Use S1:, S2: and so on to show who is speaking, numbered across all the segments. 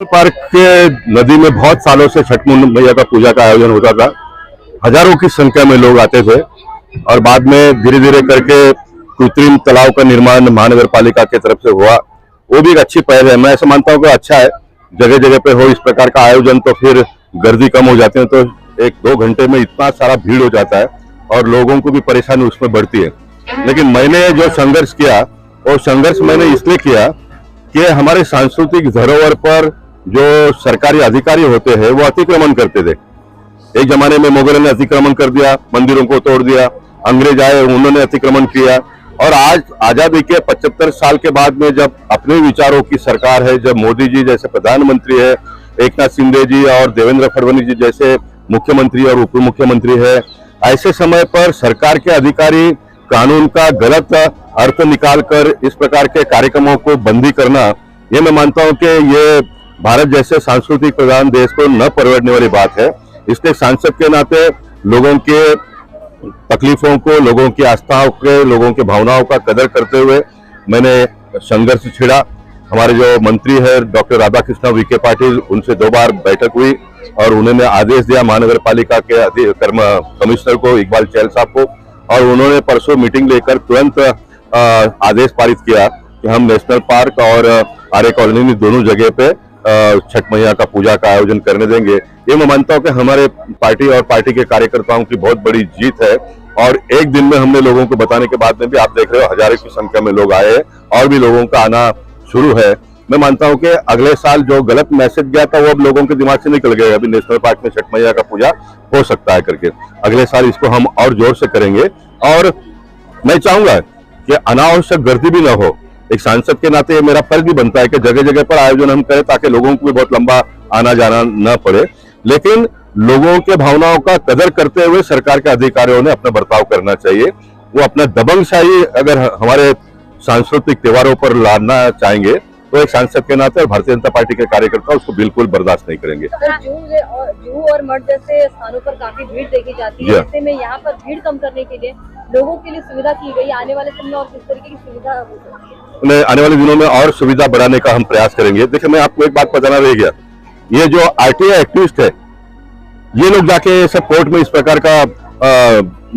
S1: Park के नदी में बहुत सालों से छठ मैया का पूजा का आयोजन होता था। हजारों की संख्या में लोग आते थे और बाद में धीरे धीरे करके कृत्रिम तालाब का निर्माण महानगर पालिका की तरफ से हुआ। वो भी एक अच्छी पहल है। मैं ऐसा मानता हूँ कि अच्छा है, जगह जगह पे हो इस प्रकार का आयोजन, तो फिर गर्दी कम हो जाती है, तो 1-2 घंटे में इतना सारा भीड़ हो जाता है और लोगों को भी परेशानी उसमें बढ़ती है। लेकिन मैंने जो संघर्ष किया, वो संघर्ष मैंने इसलिए किया कि हमारे सांस्कृतिक धरोहर पर जो सरकारी अधिकारी होते हैं वो अतिक्रमण करते थे। एक जमाने में मुगलों ने अतिक्रमण कर दिया, मंदिरों को तोड़ दिया, अंग्रेज आए उन्होंने अतिक्रमण किया, और आज आजादी के 75 साल के बाद में जब अपने विचारों की सरकार है, जब मोदी जी जैसे प्रधानमंत्री है, एकनाथ शिंदे जी और देवेंद्र फडणवीस जी जैसे मुख्यमंत्री और उप मुख्यमंत्री है, ऐसे समय पर सरकार के अधिकारी कानून का गलत अर्थ निकालकर इस प्रकार के कार्यक्रमों को बंदी करना, ये मैं मानता हूं कि ये भारत जैसे सांस्कृतिक प्रधान देश को न परवड़ने वाली बात है। इसलिए सांसद के नाते लोगों के तकलीफों को, लोगों की आस्थाओं के, लोगों की भावनाओं का कदर करते हुए मैंने संघर्ष छिड़ा। हमारे जो मंत्री है डॉक्टर राधाकृष्ण विखे पाटिल, उनसे 2 बार बैठक हुई और उन्होंने आदेश दिया महानगर पालिका के कमिश्नर को, इकबाल चहल साहब को, और उन्होंने परसों मीटिंग लेकर तुरंत आदेश पारित किया कि हम नेशनल पार्क और आर्य कॉलोनी दोनों जगह पे छठ मैया का पूजा का आयोजन करने देंगे। ये मैं मानता हूं कि हमारे पार्टी और पार्टी के कार्यकर्ताओं की बहुत बड़ी जीत है, और एक दिन में हमने लोगों को बताने के बाद में भी आप देख रहे हो हजारों की संख्या में लोग आए हैं और भी लोगों का आना शुरू है। मैं मानता हूं कि अगले साल जो गलत मैसेज गया था वो अब लोगों के दिमाग से निकल गया। अभी नेशनल पार्क में छठ मैया का पूजा हो सकता है करके, अगले साल इसको हम और जोर से करेंगे। और मैं चाहूंगा कि अनावश्यक गर्दी भी ना हो। एक सांसद के नाते मेरा फर्ज भी बनता है कि जगह जगह पर आयोजन हम करें ताकि लोगों को भी बहुत लंबा आना जाना न पड़े, लेकिन लोगों के भावनाओं का कदर करते हुए सरकार के अधिकारियों ने अपना बर्ताव करना चाहिए। वो अपना दबंगशाही अगर हमारे सांस्कृतिक त्योहारों पर लाना चाहेंगे तो एक सांसद के नाते और भारतीय जनता पार्टी के कार्यकर्ता उसको बिल्कुल बर्दाश्त नहीं करेंगे।
S2: जूहू और मठ जैसे स्थानों पर काफी भीड़ देखी जाती है, ऐसे में यहाँ पर भीड़ कम करने के लिए लोगों के लिए सुविधा की गई। आने वाले समय में और किस तरीके की सुविधा हो सकती है?
S1: आने वाले दिनों में और सुविधा बढ़ाने का हम प्रयास करेंगे। देखिए, मैं आपको एक बात बताना रह गया, ये जो आरटीआई एक्टिविस्ट है, ये लोग जाके सब कोर्ट में इस प्रकार का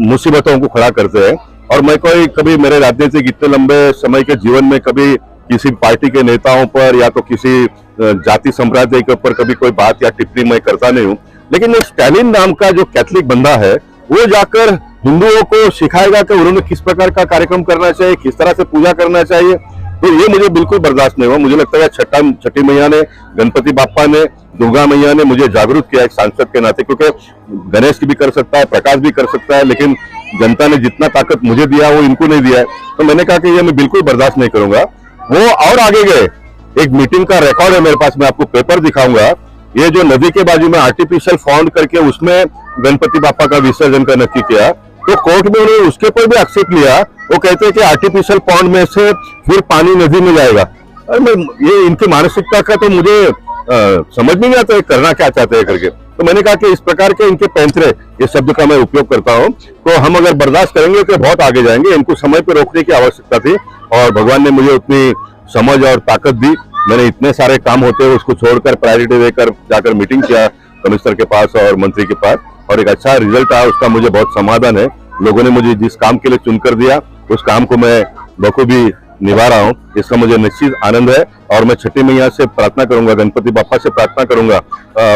S1: मुसीबतों को खड़ा करते हैं, और मैं कभी मेरे राजनीतिक इतने लंबे समय के जीवन में कभी किसी पार्टी के नेताओं पर या तो किसी जाति संप्रदाय के ऊपर कभी कोई बात या टिप्पणी मैं करता नहीं हूँ। लेकिन एक स्टैलिन नाम का जो कैथलिक बंदा है, वो जाकर हिंदुओं को सिखाएगा कि उन्होंने किस प्रकार का कार्यक्रम करना चाहिए, किस तरह से पूजा करना चाहिए, तो ये मुझे बिल्कुल बर्दाश्त नहीं हुआ। मुझे लगता है छठी मैया ने, गणपति बापा ने, दुर्गा मैया ने मुझे जागरूक किया एक सांसद के नाते, क्योंकि गणेश भी कर सकता है, प्रकाश भी कर सकता है, लेकिन जनता ने जितना ताकत मुझे दिया वो इनको नहीं दिया है। तो मैंने कहा कि ये मैं बिल्कुल बर्दाश्त नहीं करूंगा। वो और आगे गए, एक मीटिंग का रिकॉर्ड है मेरे पास, मैं आपको पेपर दिखाऊंगा। ये जो नदी के बाजू में आर्टिफिशियल फाउंड करके उसमें गणपति बापा का विसर्जन का नक्की किया, तो कोर्ट में उन्होंने उसके ऊपर भी आक्षेप लिया। वो कहते हैं कि आर्टिफिशियल पॉन्ड में से फिर पानी नदी में जाएगा। अरे ये इनकी मानसिकता का तो मुझे समझ में नहीं आता है करना क्या चाहते हैं करके। तो मैंने कहा कि इस प्रकार के इनके पैंतरे, ये शब्द का मैं उपयोग करता हूं, तो हम अगर बर्दाश्त करेंगे तो बहुत आगे जाएंगे। इनको समय पर रोकने की आवश्यकता थी और भगवान ने मुझे उतनी समझ और ताकत दी। मैंने इतने सारे काम होते हुए उसको छोड़कर प्रायोरिटी देकर जाकर मीटिंग किया कमिश्नर के पास और मंत्री के पास, और एक अच्छा रिजल्ट आया, उसका मुझे बहुत समाधान है। लोगों ने मुझे जिस काम के लिए चुनकर दिया उस काम को मैं बखूबी निभा रहा हूँ, इसका मुझे निश्चित आनंद है। और मैं छठी मैया से प्रार्थना करूंगा, गणपति बापा से प्रार्थना करूंगा,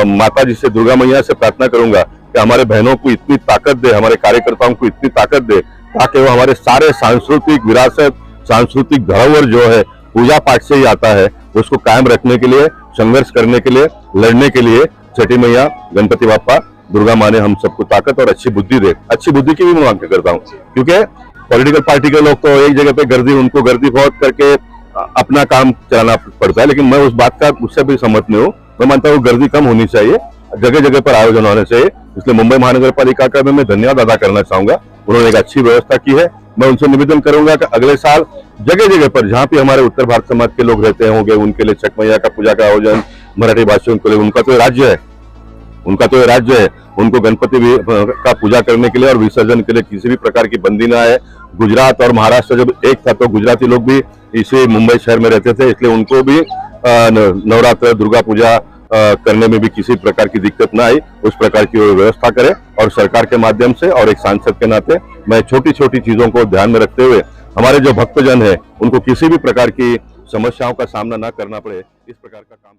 S1: माता जी से, दुर्गा मैया से प्रार्थना करूंगा कि हमारे बहनों को इतनी ताकत दे, हमारे कार्यकर्ताओं को इतनी ताकत दे, ताकि वो हमारे सारे सांस्कृतिक विरासत, सांस्कृतिक धरोहर जो है पूजा पाठ से ही आता है, उसको कायम रखने के लिए, संघर्ष करने के लिए, लड़ने के लिए छठी मैया, गणपति बापा, दुर्गा माँ ने हम सबको ताकत और अच्छी बुद्धि दे। अच्छी बुद्धि की भी मैं मांग करता हूँ, क्योंकि पॉलिटिकल पार्टी के लोग तो एक जगह पे उनको गर्दी बहुत करके अपना काम चलाना पड़ता है, लेकिन मैं उस बात का उससे भी सहमत नहीं हूँ। मैं मानता हूँ गर्दी कम होनी चाहिए, जगह जगह पर आयोजन होने चाहिए। इसलिए मुंबई महानगर पालिका का मैं धन्यवाद अदा करना चाहूंगा, उन्होंने एक अच्छी व्यवस्था की है। मैं उनसे निवेदन करूंगा कि अगले साल जगह जगह पर जहाँ पे हमारे उत्तर भारत समाज के लोग रहते होंगे, उनके लिए छठ मैया का पूजा का आयोजन, मराठी भाषियों के लिए, उनका तो राज्य है, उनको गणपति का पूजा करने के लिए और विसर्जन के लिए किसी भी प्रकार की बंदी ना है। गुजरात और महाराष्ट्र जब एक था तो गुजराती लोग भी इसी मुंबई शहर में रहते थे, इसलिए उनको भी नवरात्र दुर्गा पूजा करने में भी किसी प्रकार की दिक्कत ना आई, उस प्रकार की वो व्यवस्था करे। और सरकार के माध्यम से और एक सांसद के नाते मैं छोटी छोटी चीजों को ध्यान में रखते हुए हमारे जो भक्तजन है उनको किसी भी प्रकार की समस्याओं का सामना ना करना पड़े, इस प्रकार का काम